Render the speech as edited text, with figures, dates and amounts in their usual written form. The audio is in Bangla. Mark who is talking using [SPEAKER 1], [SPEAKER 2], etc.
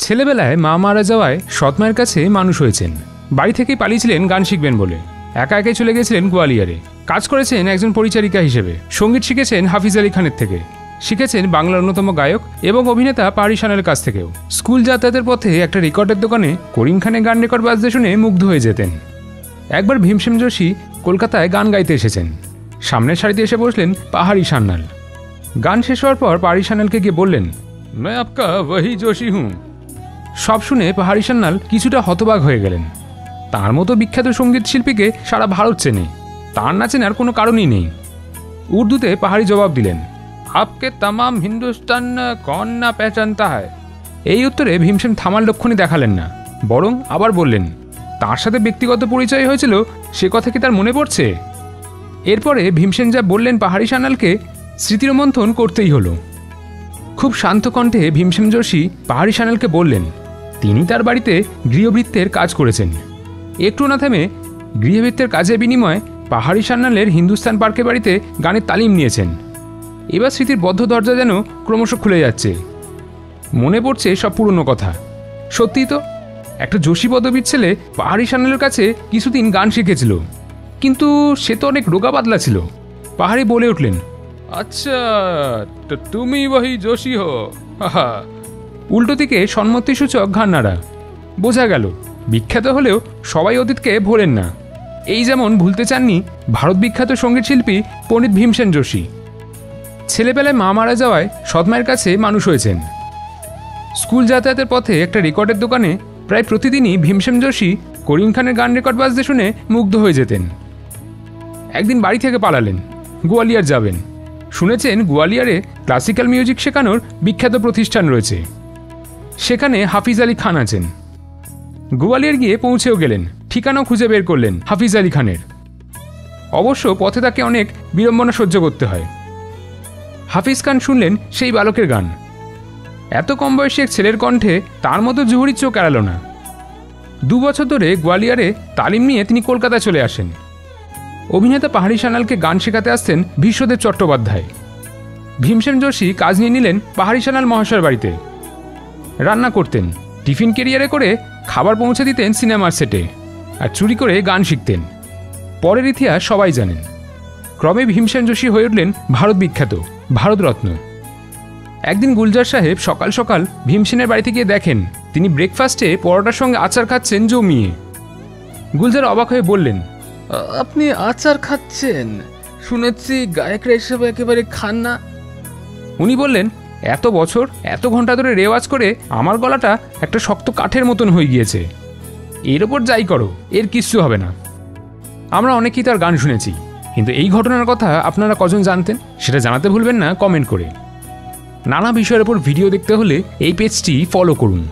[SPEAKER 1] ছেলেবেলায় মা মারা যাওয়ায় সৎমায়ের কাছে মানুষ হয়েছেন। বাড়ি থেকেই পালিয়েছিলেন গান শিখবেন বলে। একা একাই চলে গেছিলেন গোয়ালিয়রে। কাজ করেছেন একজন পরিচারিকা হিসেবে। সঙ্গীত শিখেছেন হাফিজ আলী খানের থেকে। শিখেছেন বাংলার অন্যতম গায়ক এবং অভিনেতা পাহাড়ি সানের কাছ থেকেও। স্কুল যাতায়াতের পথে একটা রেকর্ডের দোকানে করিম খানের গান রেকর্ড বাজতে শুনে মুগ্ধ হয়ে যেতেন। একবার ভীমসেন যোশী কলকাতায় গান গাইতে এসেছেন। সামনের সারিতে এসে বসলেন পাহাড়ি সান্যাল। গান শেষ হওয়ার পর পাহাড়ি সান্যালকে গিয়ে বললেন, मैं आपका वही जोशी हूँ। সব শুনে পাহাড়ি সান্যাল কিছুটা হতবাক হয়ে গেলেন। তার মতো বিখ্যাত সঙ্গীত শিল্পীকে সারা ভারত চেনে, তার না চেনার কোনো কারণই নেই। উর্দুতে পাহাড়ি জবাব দিলেন, আপকে তামাম হিন্দুস্তান কন না পেহচানতা হয়। এই উত্তরে ভীমসেন থামার লক্ষণই দেখালেন না, বরং আবার বললেন, তার সাথে ব্যক্তিগত পরিচয় হয়েছিল সে কথা কি তার মনে পড়ছে? এরপরে ভীমসেন যা বললেন পাহাড়ি সান্যালকে স্মৃতিরোমন্থন করতেই হলো। খুব শান্ত কণ্ঠে ভীমসেন যোশী পাহাড়ি সান্যালকে বললেন, তিনি তার বাড়িতে গৃহভৃত্যের কাজ করেছেন। একটু না থেমে গৃহভৃত্যের কাজের বিনিময়ে পাহাড়ি সান্যালের হিন্দুস্তান পার্কে বাড়িতে গানের তালিম নিয়েছেন। এবার স্মৃতির বদ্ধ দরজা যেন ক্রমশ খুলে যাচ্ছে। মনে পড়ছে সব পুরনো কথা। সত্যিই তো, একটা যোশী পদবীর ছেলে পাহাড়ি সান্যালের কাছে কিছুদিন গান শিখেছিল, কিন্তু সে তো অনেক রোগা পাতলা ছিল। পাহাড়ি বলে উঠলেন, আচ্ছা তো তুমি ওই যোশী হো। উল্টো দিকে সম্মতিসূচক ঘাড় নাড়া। বোঝা গেল বিখ্যাত হলেও সবাই অতীতকে ভোলেন না। এই যেমন ভুলতে চাননি ভারত বিখ্যাত সঙ্গীত শিল্পী পণ্ডিত ভীমসেন যোশী। ছেলেবেলায় মা মারা যাওয়ায় সৎমায়ের কাছে মানুষ হয়েছেন। স্কুল যাতায়াতের পথে একটা রেকর্ডের দোকানে প্রায় প্রতিদিনই ভীমসেন যোশী করিম খানের গান রেকর্ড বাজতে শুনে মুগ্ধ হয়ে যেতেন। একদিন বাড়ি থেকে পালালেন, গোয়ালিয়র যাবেন। শুনেছেন গোয়ালিয়রে ক্লাসিক্যাল মিউজিক শেখানোর বিখ্যাত প্রতিষ্ঠান রয়েছে, সেখানে হাফিজ আলী খান আছেন। গোয়ালিয়র গিয়ে পৌঁছেও গেলেন, ঠিকানাও খুঁজে বের করলেন হাফিজ আলী খানের। অবশ্য পথে তাকে অনেক বিড়ম্বনা সহ্য করতে হয়। হাফিজ খান শুনলেন সেই বালকের গান। এত কম বয়সী এক ছেলের কণ্ঠে তার মতো জুহুরির চোখ এড়াল না। 2 বছর ধরে গোয়ালিয়রে তালিম নিয়ে তিনি কলকাতায় চলে আসেন। অভিনেতা পাহাড়ি সান্যালকে গান শেখাতে আসতেন বিশ্বদেব চট্টোপাধ্যায়। ভীমসেন যোশী কাজ নিয়ে নিলেন পাহাড়ি সান্যাল মহাশয়ের বাড়িতে। রান্না করতেন, টিফিন ক্যারিয়ারে করে খাবার পৌঁছে দিতেন সিনেমার সেটে, আর চুরি করে গান শিখতেন। পরের ইতিহাস সবাই জানেন। ক্রমে ভীমসেন যোশী হয়ে উঠলেন ভারত বিখ্যাত, ভারতরত্ন। একদিন গুলজার সাহেব সকাল সকাল ভীমসেনের বাড়িতে গিয়ে দেখেন তিনি ব্রেকফাস্টে পরোটার সঙ্গে আচার খাচ্ছেন জমিয়ে। গুলজার অবাক হয়ে বললেন,
[SPEAKER 2] আপনি আচার খাচ্ছেন? শুনেছি গায়করা এসব একেবারে খান না।
[SPEAKER 1] উনি বললেন, এত বছর এত ঘন্টা ধরে রেওয়াজ করে আমার গলাটা একটা শক্ত কাঠের মতন হয়ে গিয়েছে, এর ওপর যাই করো এর কিচ্ছু হবে না। আমরা অনেকেই তার গান শুনেছি, কিন্তু এই ঘটনার কথা আপনারা কজন জানতেন সেটা জানাতে ভুলবেন না কমেন্ট করে। নানা বিষয়ের ওপর ভিডিও দেখতে হলে এই পেজটি ফলো করুন।